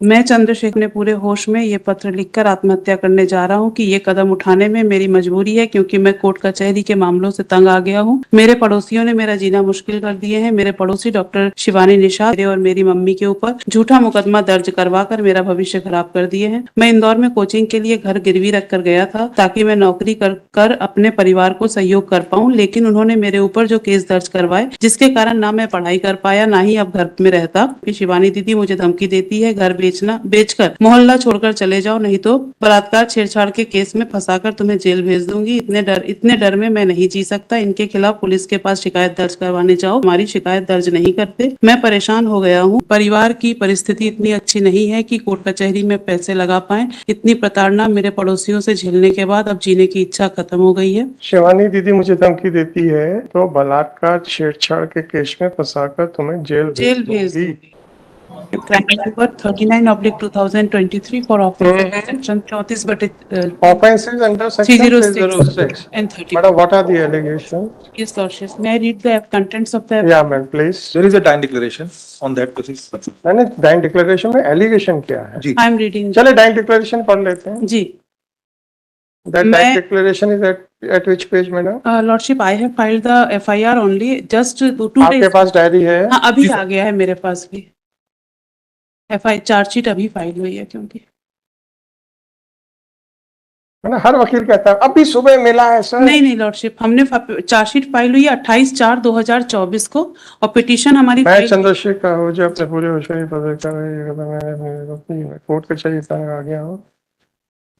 मैं चंद्रशेखर अपने पूरे होश में ये पत्र लिखकर आत्महत्या करने जा रहा हूँ कि ये कदम उठाने में मेरी मजबूरी है, क्योंकि मैं कोर्ट कचहरी के मामलों से तंग आ गया हूँ। मेरे पड़ोसियों ने मेरा जीना मुश्किल कर दिए हैं। मेरे पड़ोसी डॉक्टर शिवानी निषाद मेरे और मेरी मम्मी के ऊपर झूठा मुकदमा दर्ज करवा कर मेरा भविष्य खराब कर दिए हैं। मैं इंदौर में कोचिंग के लिए घर गिरवी रख कर गया था ताकि मैं नौकरी कर अपने परिवार को सहयोग कर पाऊं, लेकिन उन्होंने मेरे ऊपर जो केस दर्ज करवाए, जिसके कारण ना मैं पढ़ाई कर पाया, ना ही अब घर में रहता। कि शिवानी दीदी मुझे धमकी देती है, घर बेचकर मोहल्ला छोड़कर चले जाओ, नहीं तो बलात्कार छेड़छाड़ के केस में फंसाकर तुम्हें जेल भेज दूंगी। इतने डर में मैं नहीं जी सकता। इनके खिलाफ पुलिस के पास शिकायत दर्ज करवाने जाओ, हमारी शिकायत दर्ज नहीं करते। मैं परेशान हो गया हूँ। परिवार की परिस्थिति इतनी अच्छी नहीं है कि कोर्ट कचहरी में पैसे लगा पाए। इतनी प्रताड़ना मेरे पड़ोसियों से झेलने के बाद अब जीने की इच्छा खत्म हो गई है। शिवानी दीदी मुझे धमकी देती है तो बलात्कार छेड़छाड़ के केस में फंसाकर तुम्हें जेल भेज दूंगी। दूंगी। Crime number 39/2023 for offence section 34 बटे Offenses under section 306. 306 and 30. Madam, what are the allegations? Yes, Lordship. May I read the contents of the? Yeah, ma'am, please. There is a dying declaration on that basis. मैंने dying declaration में allegation क्या है? जी I am reading. चले dying declaration पढ़ लेते हैं। जी। That मैं- dying declaration is at which page, madam? Lordship, I have filed the FIR only just 2 आपके days. पास डायरी है? हाँ, अभी आ गया है मेरे पास भी। FIR चार्जशीट अभी फाइल हुई है, क्योंकि है ना, हर वकील कहता है अभी सुबह मिला है सर। नहीं लॉर्डशिप, हमने चार्जशीट फाइल हुई है 28/4/2024 को, और पिटीशन हमारी मैं फाइल- चंद्रशेखर आहूजा अपने पूरे होशियारी पत्र कर मैंने कोर्ट कचहरी तंग आ गया हूँ।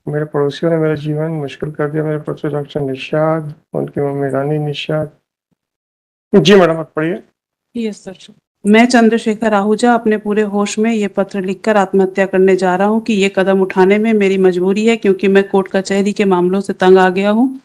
मेरे पड़ोसियों ने मेरा जीवन मुश्किल कर दिया। मेरे पड़ोसी डॉक्टर निषाद, उनकी मम्मी रानी निषाद। जी मैडम, आप पढ़िए। Yes sir. मैं चंद्रशेखर आहूजा अपने पूरे होश में ये पत्र लिखकर आत्महत्या करने जा रहा हूँ कि ये कदम उठाने में मेरी मजबूरी है, क्योंकि मैं कोर्ट कचहरी के मामलों से तंग आ गया हूँ।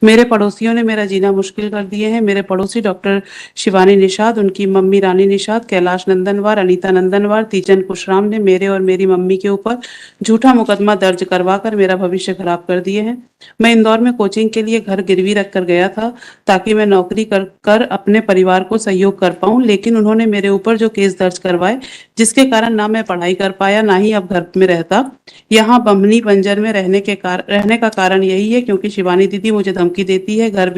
मेरे पड़ोसियों ने मेरा जीना मुश्किल कर दिए हैं। मेरे पड़ोसी डॉक्टर शिवानी निषाद, उनकी मम्मी रानी निषाद, कैलाश नंदनवार, अनीता नंदनवार, तीजन कुशराम ने मेरे और मेरी मम्मी के ऊपर झूठा मुकदमा दर्ज करवा कर मेरा भविष्य खराब कर दिए हैं। मैं इंदौर में कोचिंग के लिए घर गिरवी रख कर गया था ताकि मैं नौकरी कर अपने परिवार को सहयोग कर पाऊं, लेकिन उन्होंने मेरे ऊपर जो केस दर्ज करवाए, जिसके कारण ना मैं पढ़ाई कर पाया, ना ही अब घर में रहता। यहाँ बम्बनी बंजर में रहने का कारण यही है, क्योंकि शिवानी दीदी मुझे धमकी देती है, घर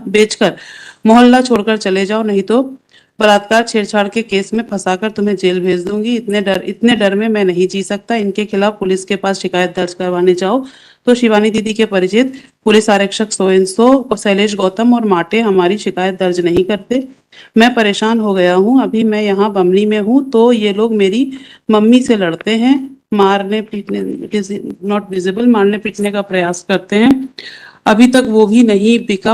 बेचकर मोहल्ला छोड़कर चले जाओ, नहीं तो बलात्कार छेड़छाड़ के केस में फंसाकर तुम्हें जेल भेज दूंगी। इतने डर में मैं नहीं जी सकता। इनके खिलाफ पुलिस के पास शिकायत दर्ज करवाने जाओ तो शिवानी दीदी के परिचित पुलिस आरक्षक सोएंसो और शैलेश गौतम और माटे हमारी शिकायत दर्ज नहीं करते। मैं परेशान हो गया हूँ। अभी मैं यहाँ बमनी में हूँ तो ये लोग मेरी मम्मी से लड़ते हैं, मारने पीटने, नॉट विजिबल, मारने पीटने का प्रयास करते हैं। अभी तक वो भी नहीं बिका।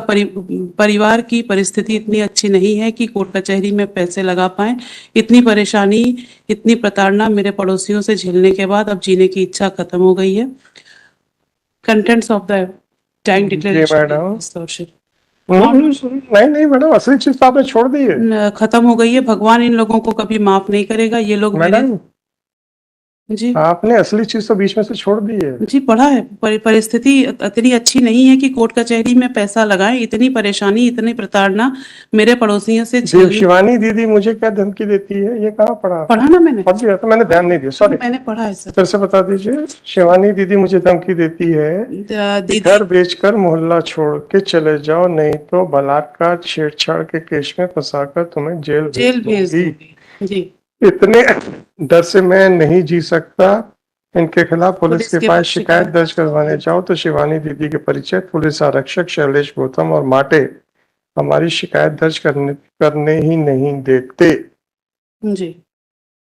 परिवार की परिस्थिति इतनी अच्छी नहीं है कि कोर्ट कचहरी में पैसे लगा पाए। इतनी परेशानी, इतनी प्रताड़ना मेरे पड़ोसियों से झेलने के बाद अब जीने की इच्छा खत्म हो गई है। Contents of the time declaration. नहीं मैडम, असली चीज तो आपने छोड़ दी है। खत्म हो गई है। भगवान इन लोगों को कभी माफ नहीं करेगा। ये लोग मैडम जी, आपने असली चीज तो बीच में से छोड़ दी है। जी पढ़ा है। परिस्थिति इतनी अच्छी नहीं है कि कोर्ट कचहरी में पैसा लगाए। इतनी परेशानी, इतनी प्रताड़ना मेरे पड़ोसियों से शिवानी दीदी मुझे क्या धमकी देती है, ये कहाँ पढ़ा ना मैंने? पढ़ दिया था, मैंने ध्यान नहीं दिया, सॉरी। मैंने पढ़ा है सर। फिर से बता दीजिए। शिवानी दीदी मुझे धमकी देती है घर बेचकर मोहल्ला छोड़ के चले जाओ, नहीं तो बलात्कार छेड़छाड़ के केस में फंसाकर तुम्हें जेल भेज दूंगी। जी। इतने डर से मैं नहीं जी सकता। इनके खिलाफ पुलिस के पास शिकायत दर्ज करवाने जाओ तो शिवानी दीदी के परिचय पुलिस आरक्षक शैलेश गौतम और माटे हमारी शिकायत दर्ज करने ही नहीं देते। जी,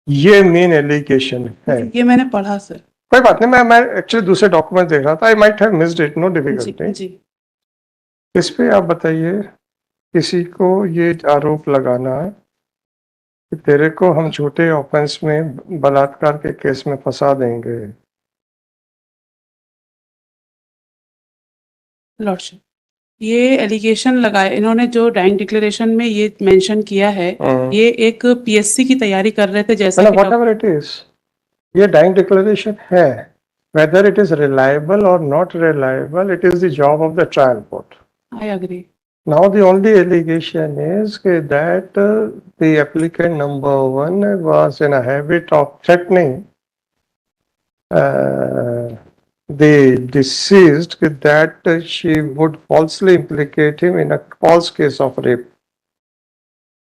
ये मेन एलिगेशन है। ये मैंने पढ़ा सर। कोई बात नहीं, मैं एक्चुअली दूसरे डॉक्यूमेंट देख रहा था। I might have missed it, no difficulty. जी। इस पे आप बताइए, किसी को ये आरोप लगाना कि तेरे को हम झूठे ऑफेंस में बलात्कार के केस में फंसा देंगे। लॉर्डशिप, ये एलिगेशन लगाए इन्होंने, जो डाइंग डिक्लेरेशन में ये मेंशन किया है, ये एक पीएससी की तैयारी कर रहे थे जैसे कि व्हाटएवर इट इज, ये डाइंग डिक्लेरेशन है। Whether it is reliable or not reliable, it is the job of the trial court. I agree. Now the only allegation is that the applicant number one was in a habit of threatening the deceased that she would falsely implicate him in a false case of rape.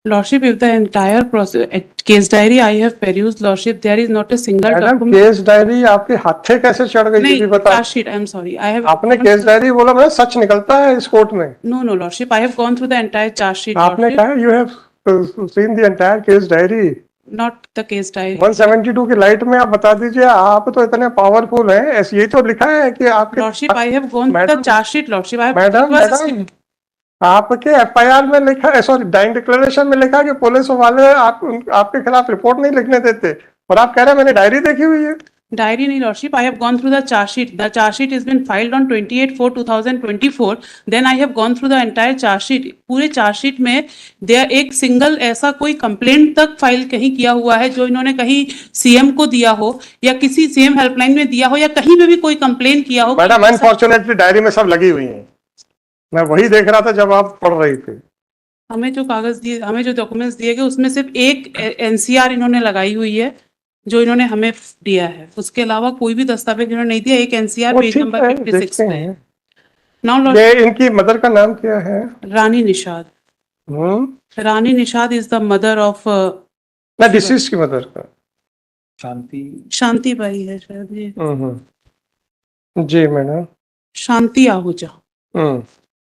Lordship, if the entire process, case diary I have perused, Lordship, there is not a single madam document. Case diary आपके हाथे कैसे चढ़ गई ये नहीं, भी बता। charge sheet, I am sorry, I have. आपने केस डायरी बोला, मैं सच निकलता है इस कोर्ट में। No, no, Lordship, I have gone through the entire charge sheet, आपने Lordship, कहा you have seen the entire case diary। not the case diary. 172 की लाइट में आप बता दीजिए, आप तो इतने पावरफुल हैं, ऐसे ये तो लिखा है कि आपके Lordship, I have gone through the madam charge sheet, Lordship, I have. Madam it was a madam आपके एफआईआर में लिखा है, सॉरी डाइंग डिक्लेरेशन में लिखा है कि पुलिस वाले आपके खिलाफ रिपोर्ट नहीं लिखने देते, और आप कह रहे हैं मैंने डायरी देखी हुई है। Diary nahi, Lordship, I have gone through the charge sheet. The charge sheet has been filed on 28/4/2024. Then I have gone through the entire charge sheet. पूरे charge sheet में there एक single ऐसा कोई complaint तक file कहीं किया हुआ है जो इन्होंने कहीं सीएम को दिया हो या किसी सीएम हेल्पलाइन में दिया हो या कहीं पे भी कोई कंप्लेन किया हो। मैडम अनफॉर्चुनेटली डायरी में सब लगी हुई है, मैं वही देख रहा था जब आप पढ़ रही थी। हमें जो कागज दिए, हमें जो डॉक्यूमेंट्स दिए गए उसमें सिर्फ एक एनसीआर इन्होंने लगाई हुई है जो इन्होंने हमें दिया है, उसके अलावा कोई भी दस्तावेज इन्होंने नहीं दिया। एक एनसीआर वो पेज ठीक नंबर है, 56 देखते पे। हैं। नाउ ये इनकी मदर का नाम क्या है? Rani Nishad. Rani Nishad is the mother of ना डिसीज की मदर का शांति बाई है शायद ये, जी मैडम। शांति आहूजा।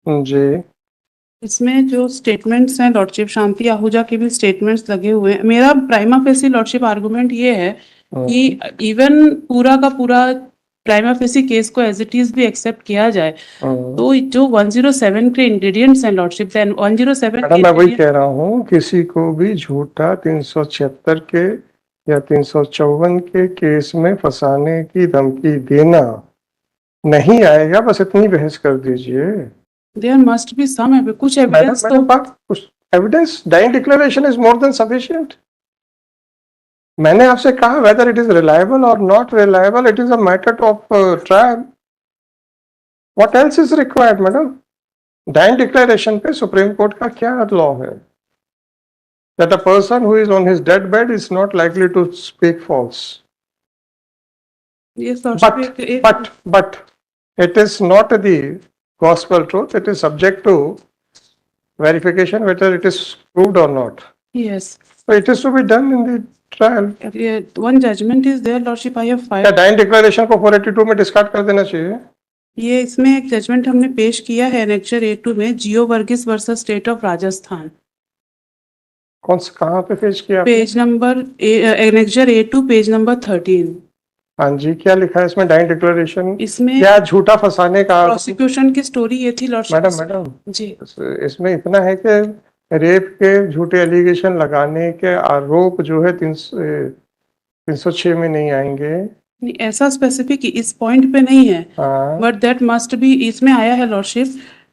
जी इसमें जो स्टेटमेंट्स हैं लॉर्डशिप, शांति आहूजा के भी स्टेटमेंट्स लगे हुए हैं। मेरा प्राइमा फेसी लॉर्डशिप आर्गुमेंट ये है कि इवन पूरा का पूरा प्राइमा फेसी केस को एज इट इज भी एक्सेप्ट किया जाए तो जो 107 के इंग्रेडिएंट्स हैं लॉर्डशिप, देन 107 मैडम मैं वही कह रहा हूँ, किसी को भी झूठा 376 के या 354 के केस में फंसाने की धमकी देना नहीं आएगा, बस इतनी बहस कर दीजिए। देयर मस्ट बी सम कुछ एविडेंस तो कुछ evidence. Dying declaration is more than sufficient. मैंने आपसे कहा वेदर इट इज रिलायबल और not reliable, it is a matter of trial. What else is required madam? Dying declaration पे supreme court का क्या लॉ है? That a person who is on his deathbed is not likely to speak false. Yes, but it is not the gospel truth. It is subject to verification whether it is proved or not. Yes. So it is to be done in the trial. One judgment is there, Lordship, I have filed. क्या dying declaration को 482 में discard कर देना चाहिए? ये इसमें एक judgement हमने पेश किया है एनेक्चर A2 में, Jio Varghese versus state of Rajasthan. कौन से कहाँ पे पेश किया? Page number annexure A2 page number 13। हाँ जी, क्या लिखा है इसमें? डाइंग डिक्लेरेशन इसमें क्या झूठा फंसाने का प्रोसिक्यूशन की स्टोरी ये थी लॉर्डशिप। मैडम जी, इसमें इतना है कि रेप के झूठे एलिगेशन लगाने के आरोप जो है 306 में नहीं आएंगे। नहीं, ऐसा स्पेसिफिक इस पॉइंट पे नहीं है, बट दैट मस्ट बी। इसमें आया है लॉर्डशिप,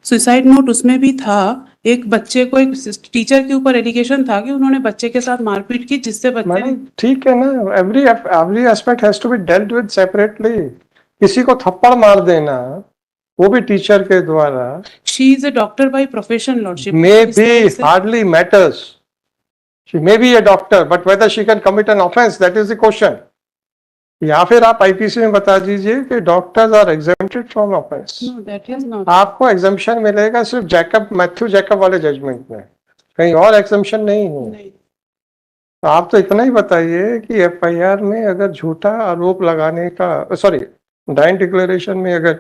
सुसाइड नोट उसमें भी था। एक बच्चे को, एक टीचर के ऊपर एलिगेशन था कि उन्होंने बच्चे के साथ मारपीट की, जिससे बच्चे। ठीक है ना, every aspect has to be dealt with separately. किसी को थप्पड़ मार देना, वो भी टीचर के द्वारा। She is a doctor by profession lordship. May be hardly matters, she may be a doctor, but whether she can commit an offence, that is the question. या फिर आप आईपीसी में बता दीजिए कि doctors are exempted from offence. No, that is not. आपको exemption मिलेगा सिर्फ मैथ्यू जैकब वाले जजमेंट में, कहीं और एग्जम्पशन नहीं है। तो आप तो इतना ही बताइए कि एफआईआर में अगर झूठा आरोप लगाने का, सॉरी डाइंग डिक्लेरेशन में अगर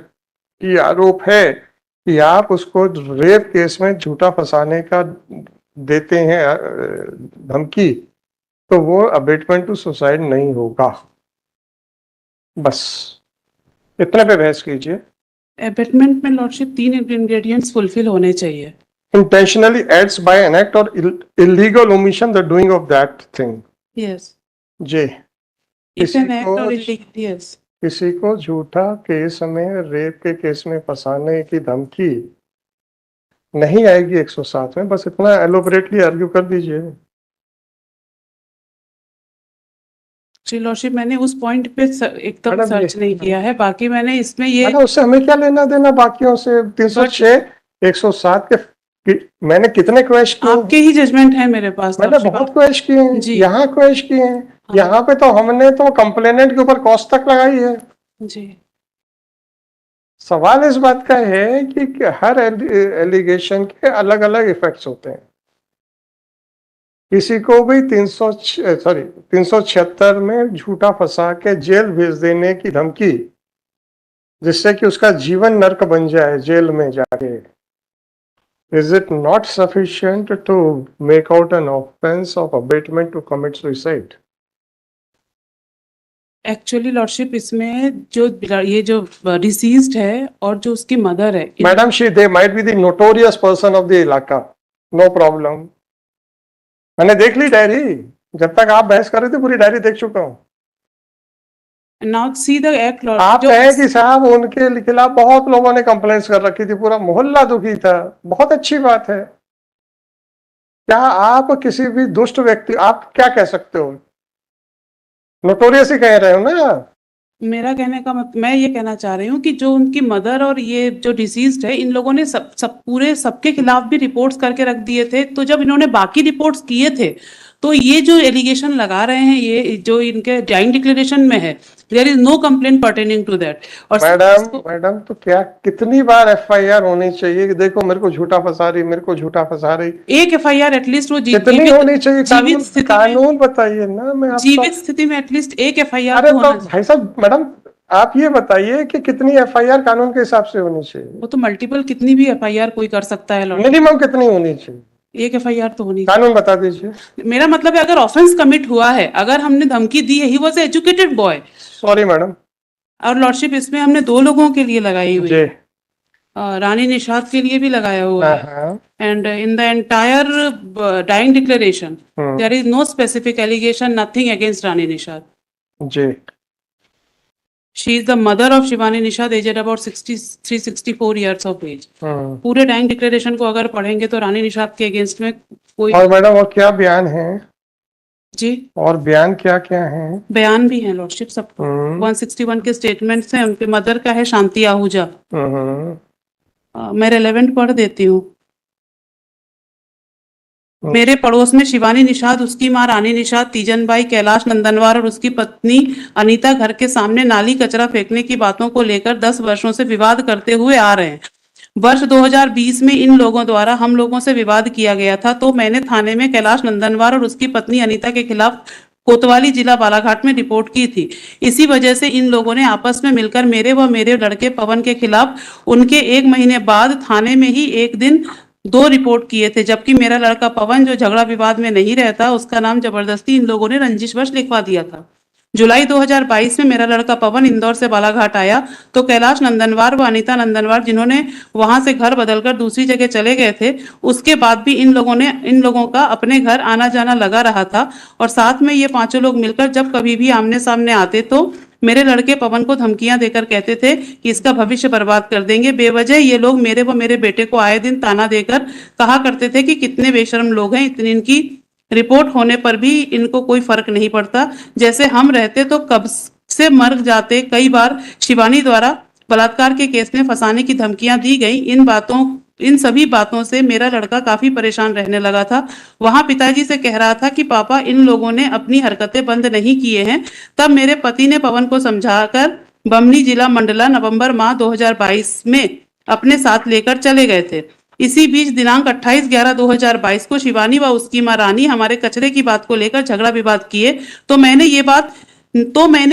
ये आरोप है कि आप उसको रेप केस में झूठा फंसाने का देते हैं धमकी, तो वो अबेटमेंट टू सुसाइड नहीं होगा। बस इतने पे बहस कीजिए। एबेटमेंट में लॉर्डशिप 3 इंग्रेडिएंट्स फुलफिल होने चाहिए। Intentionally adds by an act or illegal omission the doing of that thing. Yes. Ji. It's an act or illegal, yes. किसी को झूठा केस में, रेप के केस में फंसाने की धमकी नहीं आएगी 107 में, बस इतना एलोबरेटली आर्ग्यू कर दीजिए। श्री लॉर्डशिप, मैंने उस पॉइंट पे एकदम सर्च नहीं किया है, बाकी मैंने इसमें ये उससे हमें क्या लेना देना बाकियों से? 306 107 के मैंने कितने क्वेश्चन किए? आपके ही जजमेंट है मेरे पास। मैंने बहुत क्वेश्चन किए हैं, यहाँ क्वेश्चन किए हैं, यहाँ पे तो हमने तो कंप्लेनेंट के ऊपर कॉस्ट तक लगाई है। जी सवाल इस बात का है कि हर एलिगेशन के अलग अलग इफेक्ट्स होते हैं। किसी को भी 376 में झूठा फंसा के जेल भेज देने की धमकी, जिससे कि उसका जीवन नर्क बन जाए जेल में जाके, is it not sufficient to make out an offence of abetment to commit suicide? Actually lordship, इसमें जो ये जो डिसीज्ड है और जो उसकी मदर है, madam they might be the notorious person of the इलाका, नो प्रॉब्लम। मैंने देख ली डायरी, जब तक आप बहस कर रहे थे पूरी डायरी देख चुका हूँ। नाउ सी द एक्ट आप कहें कि साहब उनके खिलाफ बहुत लोगों ने कंप्लेंट्स कर रखी थी, पूरा मोहल्ला दुखी था, बहुत अच्छी बात है। क्या आप किसी भी दुष्ट व्यक्ति, आप क्या कह सकते हो? नोटोरियस ही कह रहे हो ना? मेरा कहने का मैं ये कहना चाह रही हूँ कि जो उनकी मदर और ये जो डिसीज्ड है, इन लोगों ने सबके खिलाफ भी रिपोर्ट्स करके रख दिए थे। तो जब इन्होंने बाकी रिपोर्ट्स किए थे, तो ये जो एलिगेशन लगा रहे हैं, ये जो इनके डाइंग डिक्लेरेशन में है, there is no complaint pertaining to that. और मैडम तो क्या कितनी बार एफआईआर होनी चाहिए कि देखो मेरे को झूठा फंसा रही, मेरे को झूठा फंसा रही? एक एफआईआर एटलीस्ट वो कितनी होनी चाहिए? जीवित स्थिति में, कानून बताइए ना। मैं आपको जीवित स्थिति में एटलीस्ट एक एफआईआर अरे तो तो होना चाहिए। भाई साहब, मैडम आप ये बताइए कि कितनी एफआईआर कानून के हिसाब से होनी चाहिए? वो तो मल्टीपल कितनी भी एफआईआर कोई कर सकता है लॉर्ड। मिनिमम कितनी होनी चाहिए? एक एफआईआर तो होनी कानून बता दीजिए। चाहिए। मेरा मतलब है, अगर ऑफेंस कमिट हुआ है, अगर हमने धमकी दी है, he was educated boy. Sorry madam. और लॉर्डशिप, इसमें हमने 2 लोगों के लिए लगाई हुई जी। है, रानी निषाद के लिए भी लगाया हुआ है। हाँ। And in the entire dying declaration there is no specific allegation, nothing against Rani Nishad. जी। She is the mother of Shivani Nishad, aged about 63-64 years of age. पूरे डाइंग डिक्लेरेशन को अगर पढ़ेंगे तो रानी निषाद के अगेंस्ट में कोई। और मैडम और क्या बयान है? जी, और बयान क्या क्या है? बयान भी है लॉर्डशिप सबको। 161 के स्टेटमेंट्स हैं। उनके मदर का है शांति आहूजा। मैं रेलेवेंट पढ़ देती हूँ। मेरे पड़ोस में शिवानी निषाद, उसकी मां रानी निषाद, तीजनबाई, कैलाश नंदनवार और उसकी पत्नी अनीता घर के सामने नाली कचरा फेंकने की बातों को लेकर 10 वर्षों से विवाद करते हुए आ रहे हैं। वर्ष 2020 में इन लोगों द्वारा हम लोगों से विवाद किया गया था, तो मैंने थाने में कैलाश नंदनवार और उसकी पत्नी अनीता के खिलाफ कोतवाली जिला बालाघाट में रिपोर्ट की थी। इसी वजह से इन लोगों ने आपस में मिलकर मेरे व मेरे लड़के पवन के खिलाफ उनके 1 महीने बाद थाने में ही एक दिन 2 रिपोर्ट किए थे, जबकि मेरा लड़का पवन, जो झगड़ा विवाद में नहीं रहता, उसका नाम जबरदस्ती इन लोगों ने रंजिशवश लिखवा दिया था। जुलाई 2022 में मेरा लड़का पवन इंदौर से बालाघाट आया, तो कैलाश नंदनवार व अनीता नंदनवार, जिन्होंने वहां से घर बदलकर दूसरी जगह चले गए थे, उसके बाद भी इन लोगों का अपने घर आना जाना लगा रहा था। और साथ में ये 5 लोग मिलकर जब कभी भी आमने सामने आते तो मेरे लड़के पवन को धमकियां देकर कहते थे कि इसका भविष्य बर्बाद कर देंगे। बेवजह ये लोग मेरे व मेरे बेटे को आए दिन ताना देकर कहा करते थे कि कितने बेशर्म लोग हैं, इतनी इनकी रिपोर्ट होने पर भी इनको कोई फर्क नहीं पड़ता, जैसे हम रहते तो कब से मर जाते। कई बार शिवानी द्वारा बलात्कार के केस में फंसाने की धमकियां दी गई। इन सभी बातों से मेरा लड़का काफी परेशान रहने लगा था। वहां पिताजी से कह रहा था कि पापा, इन लोगों ने अपनी हरकतें बंद नहीं किए हैं। तब मेरे पति ने पवन को समझाकर बमनी जिला मंडला नवंबर माह 2022 में अपने साथ लेकर चले गए थे। इसी बीच दिनांक 28/11/2022 को शिवानी व उसकी मां रानी हमारे कचरे की बात को लेकर झगड़ा विवाद किए, तो मैंने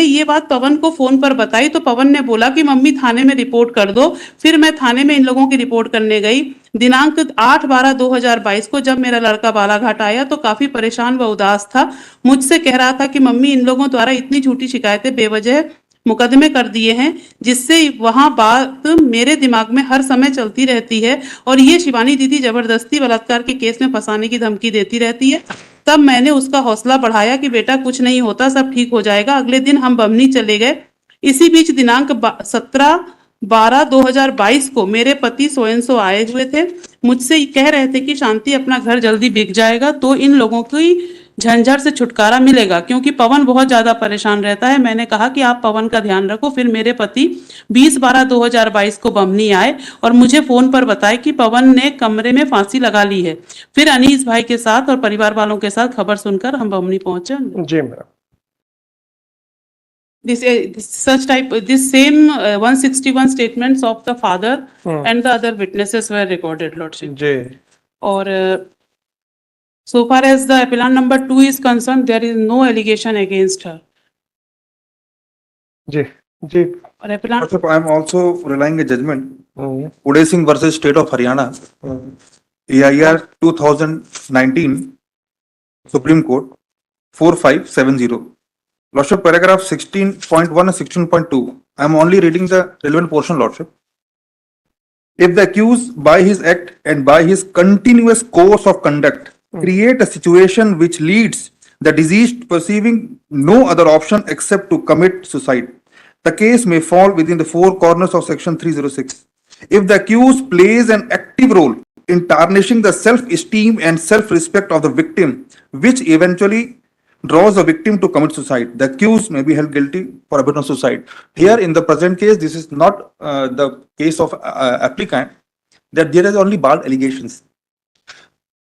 ये बात पवन को फोन पर बताई, तो पवन ने बोला कि मम्मी थाने में रिपोर्ट कर दो। फिर मैं थाने में इन लोगों की रिपोर्ट करने गई। दिनांक 8/12/2022 को जब मेरा लड़का बालाघाट आया तो काफी परेशान व उदास था। मुझसे कह रहा था कि मम्मी, इन लोगों द्वारा इतनी झूठी शिकायतें बेवजह मुकदमे कर दिए हैं, जिससे वहां बात मेरे दिमाग में हर समय चलती रहती है और ये शिवानी दीदी जबरदस्ती बलात्कार के केस में फंसाने की धमकी देती रहती है। तब मैंने उसका हौसला बढ़ाया कि बेटा कुछ नहीं होता, सब ठीक हो जाएगा। अगले दिन हम बमनी चले गए। इसी बीच दिनांक 17/12/2022 को मेरे पति सोयनसो आए हुए थे। मुझसे कह रहे थे कि शांति, अपना घर जल्दी बिक जाएगा तो इन लोगों की झंझट से छुटकारा मिलेगा, क्योंकि पवन बहुत ज्यादा परेशान रहता है। मैंने कहा कि आप पवन का ध्यान रखो। फिर मेरे पति 20/12/2022 को बमनी आए और मुझे फोन पर बताए कि पवन ने कमरे में फांसी लगा ली है। फिर अनीस भाई के साथ और परिवार वालों के साथ खबर सुनकर हम बमनी पहुंचे। जी madam. this such type, this same 161 statements of the father and the other witnesses were recorded, Lordship. जी Or so far as the appellant number 2 is concerned, there is no allegation against her. जी जी Or appellant, Lordship, I am also relying a judgment, hmm, Uday Singh versus State of Haryana, AIR 2019, Supreme Court, 4570. Lordship, paragraph 16.1 and 16.2. I am only reading the relevant portion, Lordship. If the accused by his act and by his continuous course of conduct create a situation which leads the deceased perceiving no other option except to commit suicide, the case may fall within the four corners of section 306. If the accused plays an active role in tarnishing the self-esteem and self-respect of the victim, which eventually draws the victim to commit suicide, the accused may be held guilty for abetting suicide. Here, in the present case, this is not the case of applicant, that there is only bald allegations.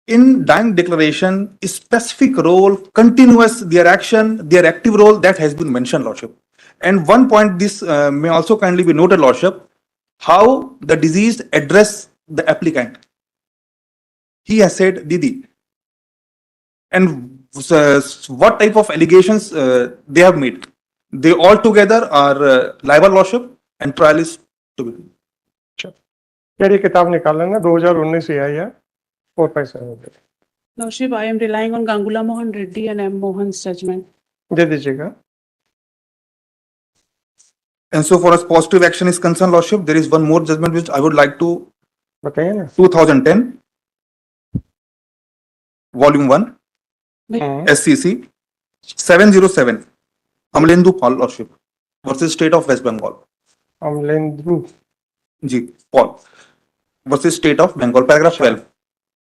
In dying declaration, specific role, continuous, their action, their active role, that has been mentioned, Lordship. And one point, this may also kindly be noted, Lordship, how the deceased address the applicant. He has said, Didi. And what type of allegations they have made? They all together are libel, Lordship, and trial is to be. यार ये किताब निकाल लेना 2019 से आई है 457 Lordship, I am relying on Gangula Mohan Reddy and M. Mohan's judgment. दे दीजिएगा And so far as positive action is concerned, Lordship, there is one more judgment which I would like to, बताइए ना 2010, Volume 1, hmm, SCC 707, Amlendu Paul, Lordship, versus State of West Bengal. अमलेंद्रू Ji, Paul, versus State of Bengal, paragraph 12.